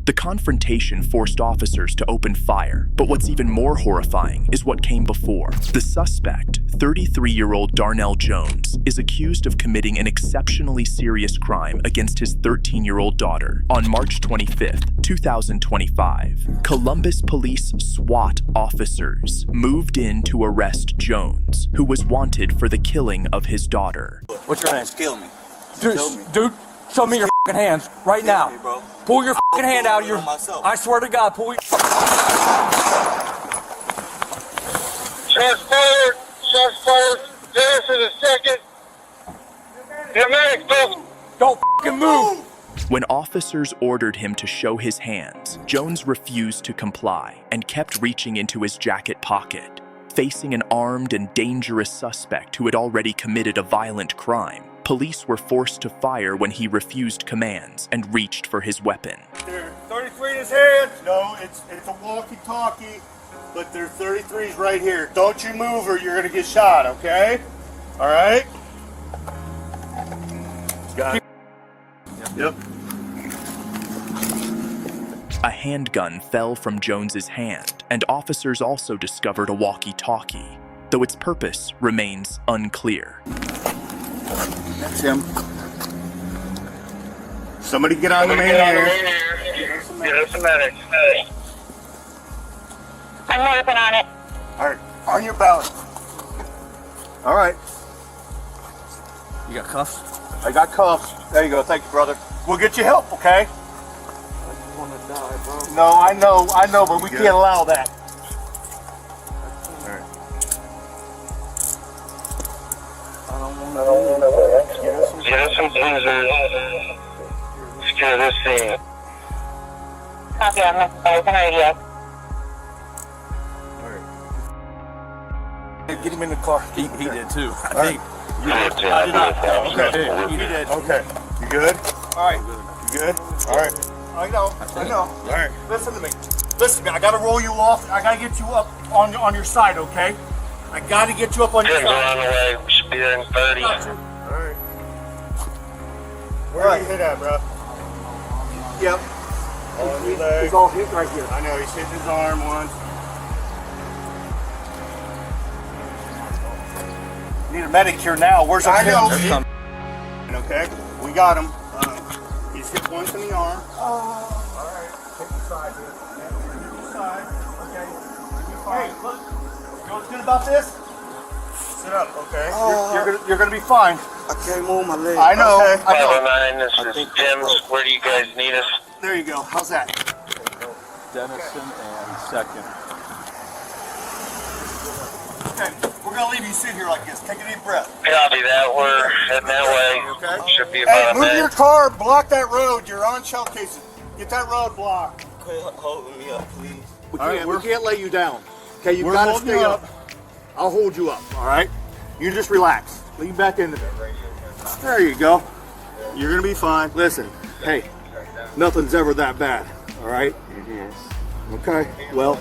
The confrontation forced officers to open fire, but what's even more horrifying is what came before. The suspect, 33-year-old Darnell Jones, is accused of committing an exceptionally serious crime against his 13-year-old daughter on March 25, 2025. Columbus Police SWAT officers moved in to arrest Jones, who was wanted for the killing of his daughter. What's your name? Kill me. Dude, show me your fucking hands right now. Me, bro. Pull your fucking hand out of your... Myself. I swear to God, pull your... Shots fired. Shots fired. Dennis in a second. Medic, Don't fucking move. When officers ordered him to show his hands, Jones refused to comply and kept reaching into his jacket pocket. Facing an armed and dangerous suspect who had already committed a violent crime, police were forced to fire when he refused commands and reached for his weapon. There's 33 in his hand. No, it's a walkie-talkie, but there's 33s right here. Don't you move or you're gonna get shot, okay? All right? Got it. Yep. A handgun fell from Jones's hand, and officers also discovered a walkie-talkie, though its purpose remains unclear. That's him. Somebody get on the main here. Get us a medic. I'm working on it. All right, on your belly. All right. You got cuffs? I got cuffs. There you go. Thank you, brother. We'll get you help, okay? I want to die, bro. No, I know, but we can't allow that. All right. I don't want to Get us some blizzards. Secure this scene. Copy on this open radio. Get him in the car. He did too. I think. I did not. Okay. He did. Okay. You good? All right. You good? All right. I know. All right. Listen to me. I gotta roll you off. I gotta get you up on your side, okay? I gotta get you up on your We're side. on the way. We should be there in 30. All right. Where you hit at, bro? Yep. On your leg. He's all hit right here. I know. He's hit his arm once. Need a medic here now. Where's our kid? Okay, we got him. He's hit once in the arm. All right. Take the side here. Take the side. Okay. Hey, look. You know what's good about this? Sit up, okay? You're gonna be fine. I can't move my leg. I know. Okay. I know. 509, this is Tim's. Where do you guys need us? There you go. How's that? Dennison and second. Okay. We're gonna leave you sit here like this. Take a deep breath. Copy that. We're heading that way. Okay. Should be Hey, about a move your minute. car. Block that road. You're on shell cases. Get that road blocked. Quit holding me up, please. We can't lay you down. Okay, you gotta stay up. I'll hold you up, all right? You just relax. Lean back into there. There you go. You're gonna be fine. Listen, hey, nothing's ever that bad, all right? Okay, well.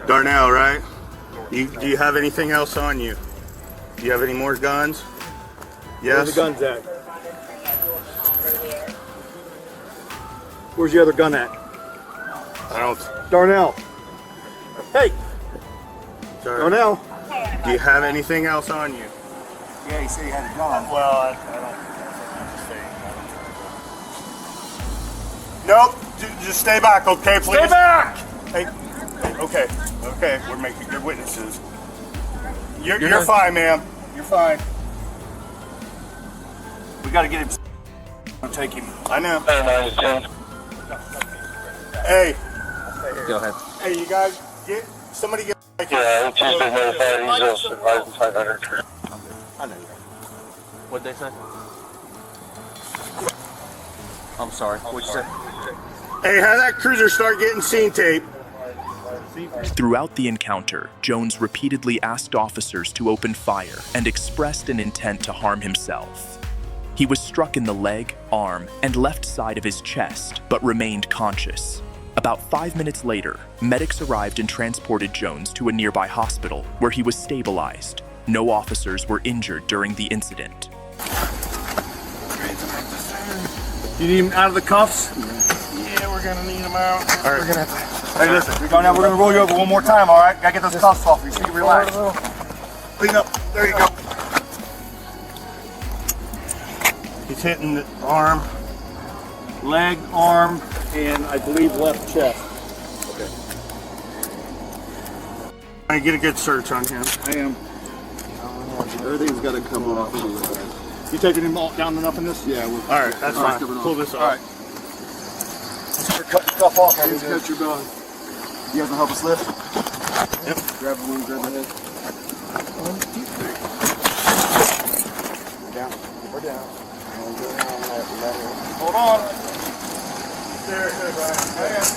Darnell, right? Do you have anything else on you? Do you have any more guns? Yes? Where's the guns at? Where's the other gun at? I don't. Darnell. Hey! Darnell. Do you have anything else on you? Yeah, he said he had a gun. Well, I don't. Nope. Just stay back, okay, please? Stay back! Hey, okay. We're making good witnesses. You're fine, ma'am. You're fine. We gotta get him. I'll take him. I know. Hey. Go ahead. Hey, you guys, somebody get. Yeah, Tuesday notified. He's also advising 500. I know you. What'd they say? I'm sorry. What'd you say? Hey, have that cruiser start getting scene tape. Throughout the encounter, Jones repeatedly asked officers to open fire and expressed an intent to harm himself. He was struck in the leg, arm, and left side of his chest, but remained conscious. About 5 minutes later, medics arrived and transported Jones to a nearby hospital, where he was stabilized. No officers were injured during the incident. You need him out of the cuffs? Yeah, we're gonna need him out. All right. We're gonna have to... Hey, listen, we're gonna roll you over one more time, all right? Gotta get those cuffs off you. See, relax. Clean up. There you go. He's hitting the arm, leg, arm, and I believe left chest. Okay. I get a good search on him. I am. Everything's got to come off. You taking him all down enough in this? Yeah. All right, that's fine. Pull this off. All right. Cut the cuff off. Just cut your belly. You guys want to help us lift? Yep. Grab the wing, grab the head. 1, 2, 3. Down. We're down. And go down that Hold on. There, Brian.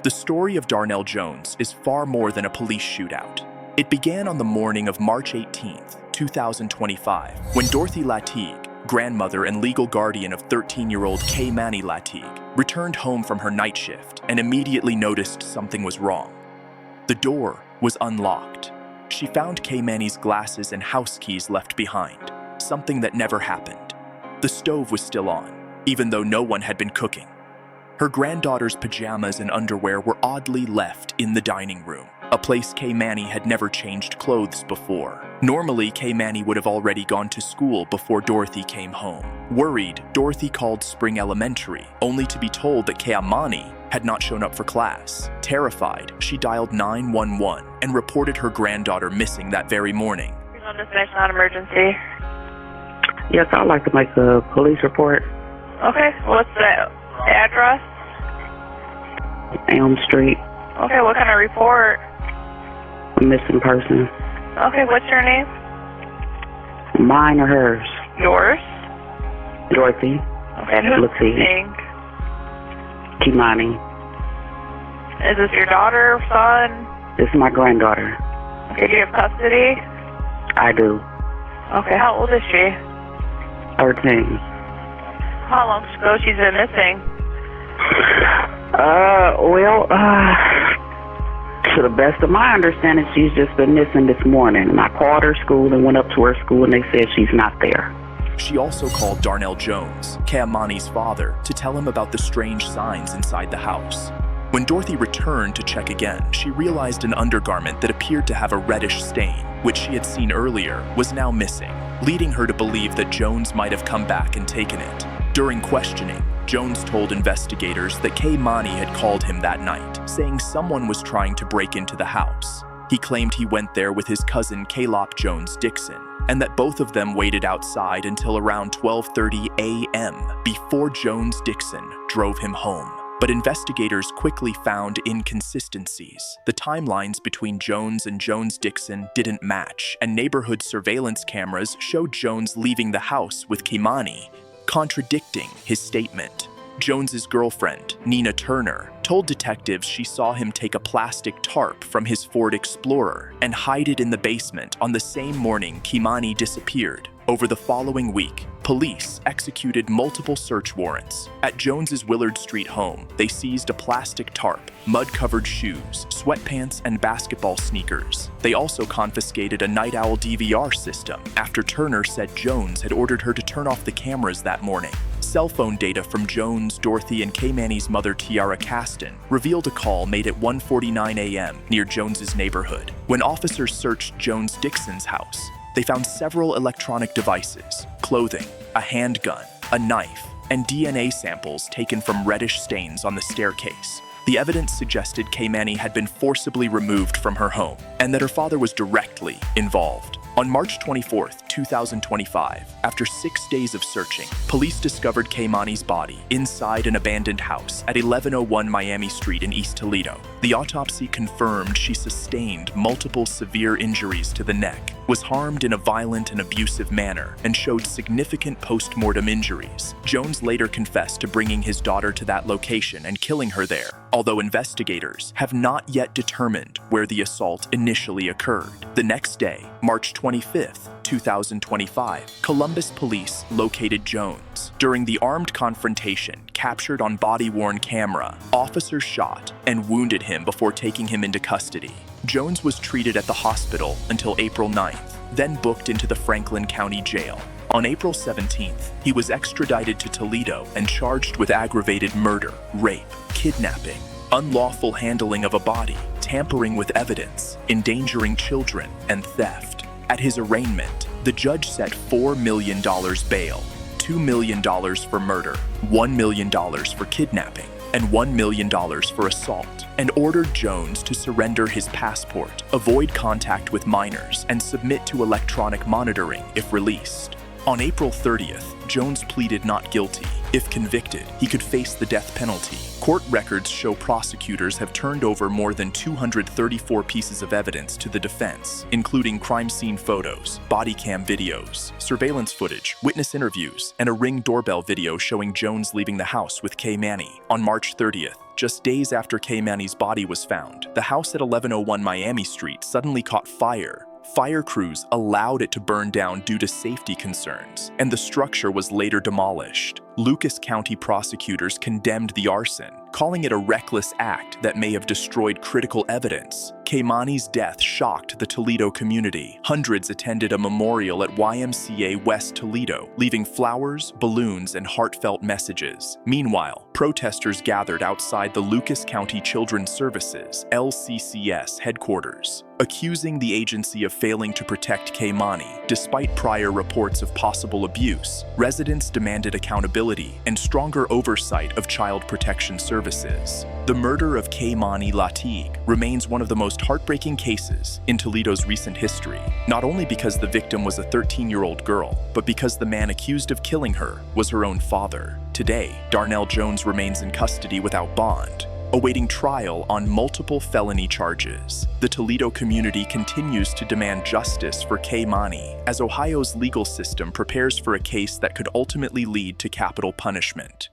The story of Darnell Jones is far more than a police shootout. It began on the morning of March 18th, 2025, when Dorothy Latigue, grandmother and legal guardian of 13-year-old Kei'Mani Latigue, returned home from her night shift and immediately noticed something was wrong. The door was unlocked. She found Kei'Mani's glasses and house keys left behind, something that never happened. The stove was still on, even though no one had been cooking. Her granddaughter's pajamas and underwear were oddly left in the dining room, a place Kei'Mani had never changed clothes before. Normally, Kei'Mani would have already gone to school before Dorothy came home. Worried, Dorothy called Spring Elementary, only to be told that Kei'Mani had not shown up for class. Terrified, she dialed 911 and reported her granddaughter missing that very morning. On this non-emergency. Yes, I'd like to make a police report. Okay, what's the address? Elm Street. Okay, what kind of report? A missing person. Okay, what's your name? Mine or hers? Yours? Dorothy. Okay, and who's Let's see. missing? Kei'Mani. Is this your daughter, son? This is my granddaughter. Okay, do you have custody? I do. Okay, how old is she? 13. How long ago she's been missing? To the best of my understanding, she's just been missing this morning. And I called her school and went up to her school and they said she's not there. She also called Darnell Jones, Kei'Mani's father, to tell him about the strange signs inside the house. When Dorothy returned to check again, she realized an undergarment that appeared to have a reddish stain, which she had seen earlier, was now missing, leading her to believe that Jones might have come back and taken it. During questioning, Jones told investigators that Kei'Mani had called him that night, saying someone was trying to break into the house. He claimed he went there with his cousin Caleb Jones Dixon, and that both of them waited outside until around 12:30 a.m. before Jones Dixon drove him home. But investigators quickly found inconsistencies. The timelines between Jones and Jones Dixon didn't match, and neighborhood surveillance cameras showed Jones leaving the house with Kei'Mani, contradicting his statement. Jones's girlfriend, Nina Turner, told detectives she saw him take a plastic tarp from his Ford Explorer and hide it in the basement on the same morning Kei'Mani disappeared. Over the following week, police executed multiple search warrants. At Jones's Willard Street home, they seized a plastic tarp, mud-covered shoes, sweatpants, and basketball sneakers. They also confiscated a Night Owl DVR system after Turner said Jones had ordered her to turn off the cameras that morning. Cell phone data from Jones, Dorothy, and Kei'Mani's mother, Tiara Caston, revealed a call made at 1:49 a.m. near Jones's neighborhood. When officers searched Jones Dixon's house, they found several electronic devices, clothing, a handgun, a knife, and DNA samples taken from reddish stains on the staircase. The evidence suggested Kei'Mani had been forcibly removed from her home and that her father was directly involved. On March 24, 2025, after 6 days of searching, police discovered Kei'Mani's body inside an abandoned house at 1101 Miami Street in East Toledo. The autopsy confirmed she sustained multiple severe injuries to the neck, was harmed in a violent and abusive manner, and showed significant post-mortem injuries. Jones later confessed to bringing his daughter to that location and killing her there, although investigators have not yet determined where the assault initially occurred. The next day, March 25th, 2025, Columbus police located Jones. During the armed confrontation captured on body-worn camera, officers shot and wounded him before taking him into custody. Jones was treated at the hospital until April 9th. then booked into the Franklin County Jail. On April 17th, he was extradited to Toledo and charged with aggravated murder, rape, kidnapping, unlawful handling of a body, tampering with evidence, endangering children, and theft. At his arraignment, the judge set $4 million bail, $2 million for murder, $1 million for kidnapping, and $1 million for assault, and ordered Jones to surrender his passport, avoid contact with minors, and submit to electronic monitoring if released. On April 30th, Jones pleaded not guilty. If convicted, he could face the death penalty. Court records show prosecutors have turned over more than 234 pieces of evidence to the defense, including crime scene photos, body cam videos, surveillance footage, witness interviews, and a Ring doorbell video showing Jones leaving the house with Kei'Mani. On March 30th, just days after Kei'Mani's body was found, the house at 1101 Miami Street suddenly caught fire. Fire crews allowed it to burn down due to safety concerns, and the structure was later demolished. Lucas County prosecutors condemned the arson, calling it a reckless act that may have destroyed critical evidence. Kei'Mani's death shocked the Toledo community. Hundreds attended a memorial at YMCA West Toledo, leaving flowers, balloons, and heartfelt messages. Meanwhile, protesters gathered outside the Lucas County Children's Services, LCCS headquarters, accusing the agency of failing to protect Kei'Mani. Despite prior reports of possible abuse, residents demanded accountability and stronger oversight of child protection services. The murder of Kei'Mani Latig remains one of the most heartbreaking cases in Toledo's recent history, not only because the victim was a 13-year-old girl, but because the man accused of killing her was her own father. Today, Darnell Jones remains in custody without bond, awaiting trial on multiple felony charges. The Toledo community continues to demand justice for Kei'Mani as Ohio's legal system prepares for a case that could ultimately lead to capital punishment.